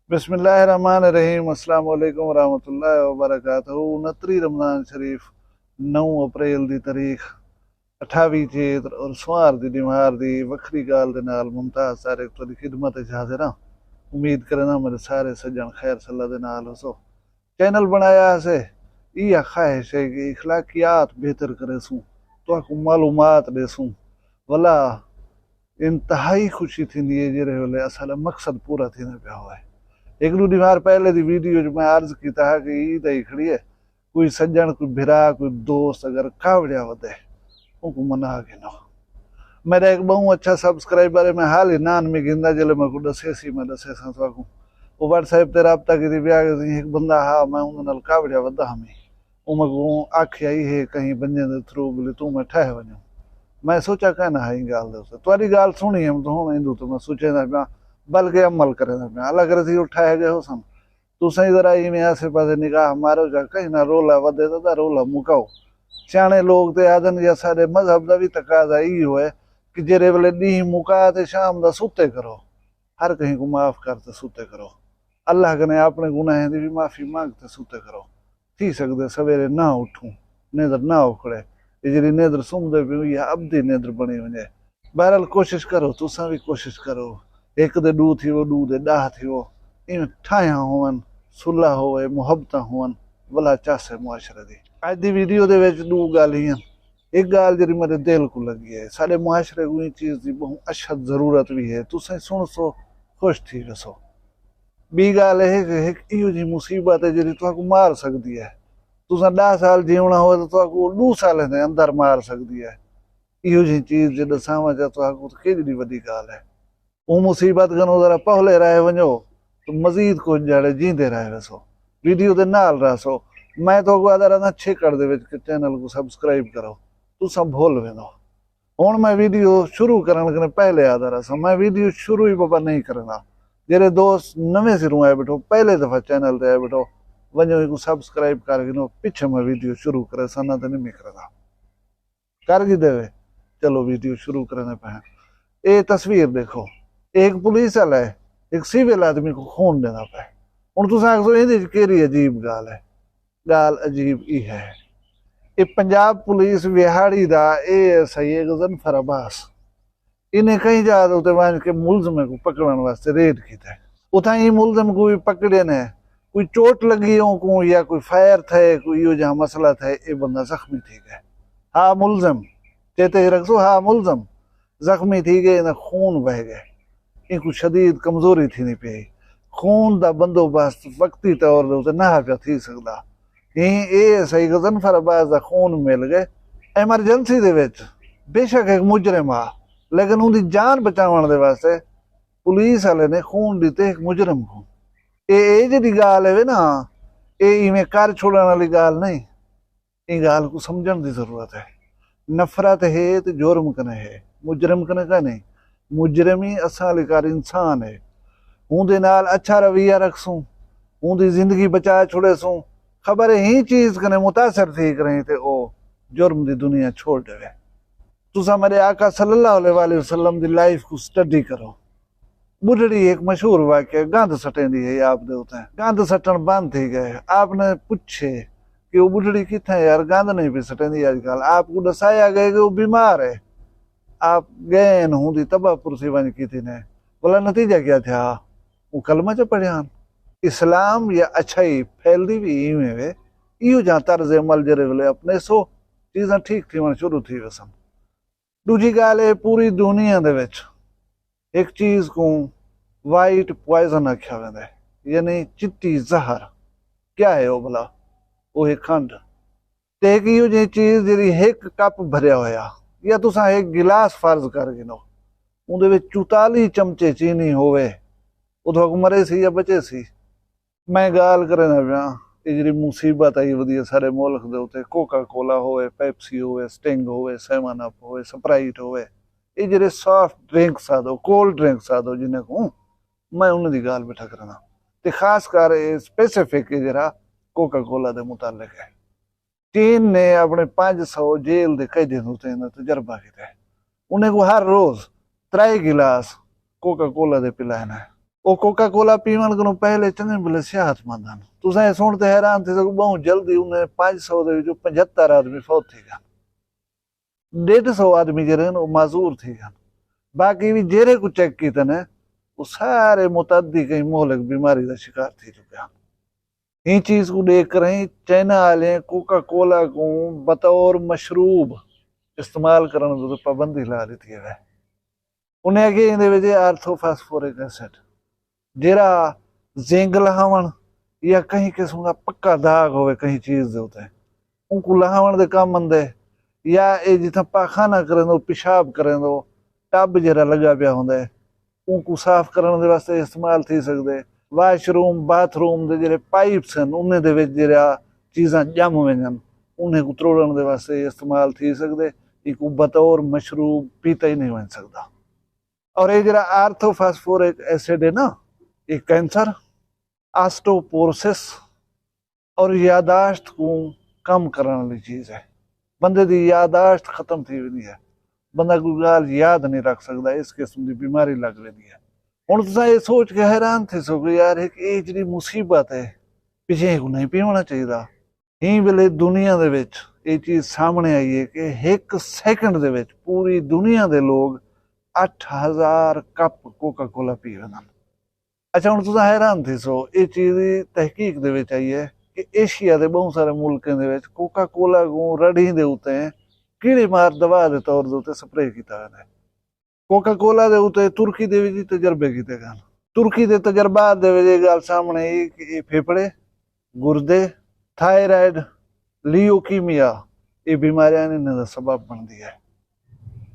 बिस्मिल्लाहिर्रहमानिर्रहीम अस्सलाम वालेकुम वरहमतुल्लाहि वबरकातुहू। 29 रमज़ान शरीफ 9 अप्रैल दी तारीख 28 चेत और सोमवार दी दिमार दी वक्री गाल दे नाल मुमताज सारे तुहाडी खिदमत च हाज़िर हां। उम्मीद करना मेरे सारे सज्जन खैर सल्ला दे नाल होसो। चैनल बनाया से इह ख्वाहिश है कि इखलाकियात बेहतर करेसूं, तुहाकू मालूमात देसूं, वला इंतहाई खुशी थींदी है जेरे वेले असां मकसद पूरा थींदा पिया होवे। एक दो दीवार पहले दी वीडियो जो मैं अर्ज किया है कि ईद आई खड़ी है, कोई सज्जन कोई भिरा कोई दोस्त अगर कावड़िया वधे उनको मना के ना। मेरा एक बहुत अच्छा सब्सक्राइबर है, मैं हाल ही नान में गिंदा जले मैं को दसे सी मैं दसे संसवा को वो व्हाट्सएप ते राब्ता की ब्याह एक बंदा हा मैं उन नाल कावड़िया वधा हमें उम को आखिया ही है कहीं बंदे दे थ्रू बोले तू मैं ठह वणो। मैं सोचा कहना है गाल दे तुम्हारी गाल सुनी हम तो हुण इंदू तो मैं सोचे ना बल्कि अमल करे ना अलग रसी उठाए गए हो सन तू सही जरा इवें आसे पासे निगाह मारो जा कहीं ना रोला वधे तो रोला मुकाओ। सियाणे लोग ते आदन या साडे मजहब दा भी तकाजा ई होए कि जेरे वेले दी मुका ते शाम दा सुते करो, हर कहीं को माफ करते सुते करो, अल्लाह कने अपने गुनाहें दी भी माफी मांगते सुते करो। थी सकदे सवेरे ना उठूं नेदर ना उखड़े ये जेड़ी नेदर सुमदे पई या अबदी नेदर बनी वने। बहरहाल कोशिश करो, तुसा भी कोशिश करो, एक दे डू थी वो डू दे डाह थी वो इन ठाया होवन सुलह होवे मुहब्बत होवन वला चासे मुआशरे दी। आज दी वीडियो दे विच दो गालियां, एक गाल जेरी मेरे दिल को लगी है, साडे मुआशरे को ई चीज दी बहुत अशद जरूरत भी है, तुसा सुन सो खुश थी वसो। बी गाल है कि इहो जी मुसीबत है जेरी तुहाकू मार सकदी है, तुसा 10 साल जीवना हो तो तुहाकू 2 साल दे अंदर मार सकदी है। इहो जी चीज जे दसावां चा तुहाकू केडी वडी गाल है। वो मुसीबत कनो जरा पहले रहे वनो तो मजीद कुछ जड़े जींदे रहे वसो, वीडियो दे नाल रसो। मैं तो अदर ना छेकड़ दे विच चैनल को सब्सक्राइब करो, तुसा भूल वेंदो। हुण मैं वीडियो शुरू करन कने पहले आदा रसा, मैं वीडियो शुरू ही बाबा नहीं करना। जेरे दोस्त नवे सिरों आए बैठो पहले दफा चैनल ते आए बैठो वनो को सब्सक्राइब करके नो पीछे मैं वीडियो शुरू करे सना ते नहीं करदा कर की देवे। चलो वीडियो शुरू करने पे ए तस्वीर देखो, एक पुलिस वाला है एक सिविल आदमी को खून देना पे। हुण तुसां आखो इहदे च केहड़ी अजीब गाल है। गाल अजीब ई है, ये पंजाब पुलिस विहाड़ी दा ASI गजनफर अब्बास इन्हें कहीं जात उते वंज के मुलजमे को पकड़न वास्ते रेड कीता। उतां ही मुलजम को भी पकड़े ने, कोई चोट लगी हो को या कोई फायर थे कोई यो जहां मसला थे ये बंदा जख्मी थी गए। हाँ मुलजम चेते रखो, हाँ मुलजम जख्मी थी गए ना खून बह गए, इनको शदीद कमजोरी थी नहीं पई, खून दा बंदोबस्त वक्ती तौर ते ना पिया थी सकदा। ASI गजनफर अब्बास दा खून मिल गए एमरजेंसी दे विच, बेशक एक मुजरिम आ लेकिन उनकी जान बचावन दे वास्ते पुलिस वाले ने खून दिते एक मुजरिम को। ये जी गाल है ना, ये इवें कर छोड़ने वाली गाल नहीं, ये गाल को समझण की जरूरत है। नफरत है तो जुर्म कने है, मुजरिम कने का नहीं। मुजरमी असा लिकार इंसान है, उनके नाल अच्छा रवैया रखसूं, उनकी जिंदगी बचा छुड़ेसूं, खबर ही चीज कने मुतासर थी करें ते ओ जुर्म दी दुनिया छोड़ देवे। तुसा मेरे आका सल्लल्लाहु अलैहि वसल्लम दी लाइफ को स्टडी करो। बुढ़ड़ी एक मशहूर वाक्य गंद सटेंदी है आप दे उते गंद सटन बंद थी गए। आपने पूछे कि वो बुढ़ड़ी किथे यार गंद नहीं भी सटेंदी आजकल, आपको दसाया गया कि वो बीमार है। आप गए हूँ तबाहपुर से वंज की थी ने बोला नतीजा क्या था, वो कलमा च पढ़िया। इस्लाम या अच्छाई फैलती भी इवें वे इहो जहाँ तर्ज अमल जरे वेले अपने सो चीज़ां ठीक थी वन शुरू थी वसन। दूजी गाल है पूरी दुनिया दे विच एक चीज को वाइट पॉइजन आख्या वेंदा है, यानी चिट्टी जहर। क्या है वो भला, वो है खंड। ते एक इहो जी चीज जी एक कप भरिया होया या तुसा एक गिलास फर्ज कर गिनो उहदे विच 44 चमचे चीनी होवे उथों मरे सी या बचे सी। मैं गाल करना पिया ये जी मुसीबत आई वधी सारे मुल्क दे उते कोका कोला होवे, पेप्सी होवे, स्टिंग होवे, 7 अप होवे, स्प्राइट होवे, ये जेरे सॉफ्ट ड्रिंक्स आदो कोल्ड ड्रिंक्स आदो जिन्हें को मैं उन्हें गाल बैठा करना ते खास कर स्पेसिफिक जरा कोका कोला दे मुतालिक है। चीन ने अपने 500 जेल दे कैदी तजर्बा किया, उन्हें को हर रोज 3 गिलास कोका कोला दे पिलाना है। ਉਹ ਕੋਕਾ ਕੋਲਾ ਪੀਵਣ ਕੋਲੋਂ ਪਹਿਲੇ ਚੰਗੇ ਬਲੇ ਸਿਹਤਮੰਦ ਹਨ। ਤੁਸੀਂ ਇਹ ਸੁਣ ਤੇ ਹੈਰਾਨ थे सको बहुत जल्दी उन्हें 500 ਦੇ ਵਿੱਚੋਂ 75 ਆਦਮੀ ਫੌਤ ਥੀ ਗਏ। 150 ਆਦਮੀ ਜਿਹੜੇ ਨੇ ਉਹ ਮਾਜ਼ੂਰ ਥੀ ਗਏ। बाकी भी जेरे को चेक किए ने वो सारे मुतअद्दी कहीं मोहलक बीमारी का शिकार थी चुके हैं। इन चीज को देख कर ही चाइना वाले कोका कोला को बतौर मशरूब इस्तेमाल करने तो पाबंदी ला दी थी है। उन्हें अगे इहदे विच आर्थोफास्फोरिक एसिड जेरा जिंक लहावण या कहीं किस्म का पक्का दाग होवे कहीं चीज दे उत्ते उनको लहावण दे काम आंदे या ये जिथे पाखाना करें दो पेशाब करें दो टब जरा लगा पिया होंदा है उनको साफ करने दे वास्ते इस्तेमाल थी सकदे। वाशरूम बाथरूम दे जेरे पाइप्स हैं उन्हें दे विच जेरा चीज़ां जम वञन उन्हें को त्रोड़न दे वास्ते इस्तेमाल थी सकदे। इको बतौर मशरूब पीता ही नहीं बन सकदा। और ये जरा आर्थोफास्फोरिक एसिड है ना ये कैंसर ऑस्टियोपोरोसिस और यादाश्त को कम करने वाली चीज़ है। बंदे दी यादाश्त खत्म थी वेंदी है बंदा कोई गाल याद नहीं रख सकता इस किस्म की बीमारी लग वेंदी है। हुण तुसां ये सोच के हैरान थे सो कि यार एक ये जिहड़ी मुसीबत है पिछे को नहीं पीवना चाहिए। ही वेले दुनिया दे विच ये चीज़ सामने आई है कि एक सैकंड दे विच पूरी दुनिया दे लोग 8000 कप कोका कोला पी वेंदे। अच्छा हुण तुसां हैरान थे सो ये चीज़ तहकीक दे विच आई है कि एशिया दे बहुत सारे मुल्कों दे विच कोका कोला को रड़ी दे उत्ते कीड़े मार दवा के तौर के स्प्रे किया है। कोका कोला के उत्ते तुर्की के भी तजर्बे किए गए। तुर्की के तजर्बात गल सामने आई कि फेफड़े गुर्दे थायराइड लियोकीमिया ये बीमारियां इन्हें सबब बनती है।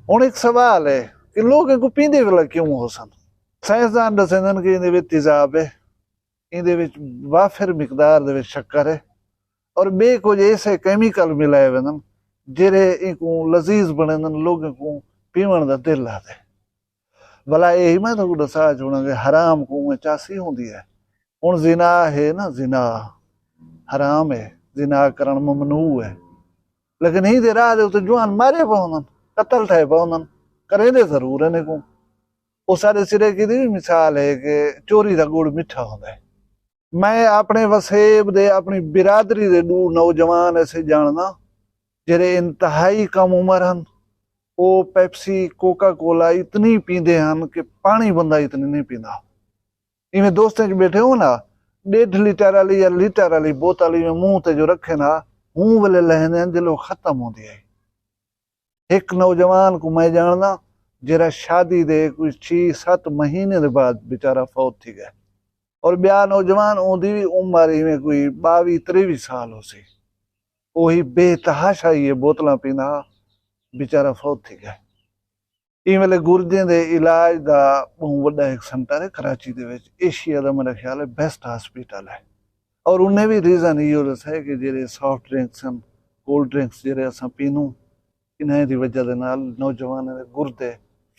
हुण एक सवाल है कि लोग इनको पींदे वेले क्यों हो सन। साइंसदान दसदे कि इहदे विच तेजाब है इहदे विच वाफिर मिकदार दे विच शक्कर है और बे कुछ ऐसे केमिकल मिलाए वेंदन जेरे इनको लजीज बने लोगों को पीवन का दिल आते। भला यही मैं तो दसा छोड़ा कि हराम को चासी होंगी है। हुण जिना है ना जिना हराम है जिना करण ममनू है लेकिन ही दे राह दे उत्ते जवान मारे पाउंदन कतल थे पाउंदन करेंदे जरूर है इनको। उस सारे सिरे की भी मिसाल है कि चोरी का गुड़ मिठा होता है। मैं अपने वसेब दे अपनी बिरादरी दे दो नौजवान ऐसे जानना जेरे इंतहाई कम उम्र हैं वो पेप्सी कोका कोला इतनी पींदे हैं कि पानी बंदा इतनी नहीं पींदा। इवें दोस्तें बैठे हो ना 1.5 लीटर वाली या लीटर वाली बोतल में मुंह ते जो रखे ना मुंह वाले लहने जिलो खत्म होती है। एक नौजवान को मैं जानना जरा शादी दे कोई 6-7 महीने के बाद बेचारा फौत थी गया और ब्याह नौजवान ओंदी भी उम्र इवें कोई 22-23 साल हो सी वही बेतहाशा ये बोतल पींदा बेचारा फौत थी गया। इन वेले गुर्दे दे इलाज का बहुत वड्डा एक सेंटर है कराची दे विच एशिया का मेरा ख्याल है बेस्ट हॉस्पिटल है और उन्हें भी रीजन यो दसा है कि जेरे सॉफ्ट ड्रिंक्स हैं कोल्ड ड्रिंक्स जेरे असां पीनूं इन्हें दी वजह दे नाल नौजवान दे गुर्दे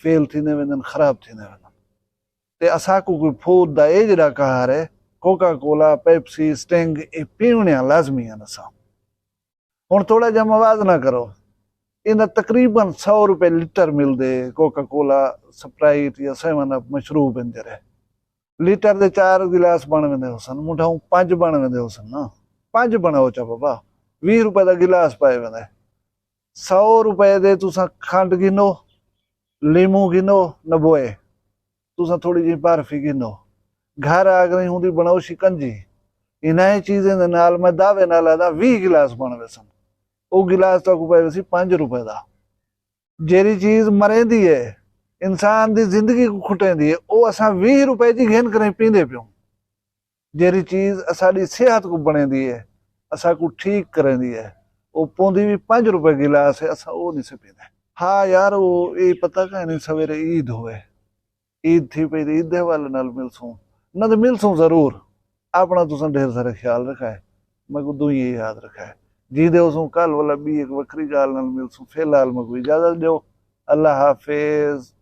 फेल थींदे वेंदन खराब थींदे वेंदन ते असां को कोई फूड दा ए जिहड़ा कहार है कोका कोला पेप्सी स्टिंग ये पीवणियां लाजमी हैं। असां हुण थोड़ा जिहा मवाज़ना करो इन्हें तकरीबन 100 रुपए लीटर मिलते कोका कोला स्प्राइट या 7 अप मशरूब इन जरे लीटर दे 4 गिलास बन वेंदे हो सन मुठाऊं 5 बन वेंदे हो सन ना 5 बनाओ चा बाबा 20 रुपए का गिलास पाए वेंदे 100 रुपए दे तुसां खंड गिनो लीमू गिनो नबोए तुसां थोड़ी जी बर्फी गिनो घर आ गई होंदी बनाओ शिकंजी इन्हें चीजें दे नाल मैं दावे नाल आदा 20 गिलास बनवे सन वो गिलास तो पाए सी 5 रुपए का जेरी चीज मरेंदी है इंसान की जिंदगी को खुटेंदी है वो असां 20 रुपए की घेन करें पींदे पियो। जेरी चीज असाड़ी सेहत को बनेंदी है असा को ठीक करेंदी है वो पौंदी भी 5 रुपए गिलास है असा वो नहीं से पींदे। हाँ यार वो ये पता कहीं सवेरे ईद होए ईद थी पई ईद दे वाले नाल मिलसूं न तो मिलसूं जरूर अपना तुसां ढेर सारा ख्याल रखा है मैं को दो ये याद रखा है जी दे कल वाला भी एक वक्री गाल नाल मिलसूं फिलहाल मैं कोई इजाजत दो अल्लाह हाफिज।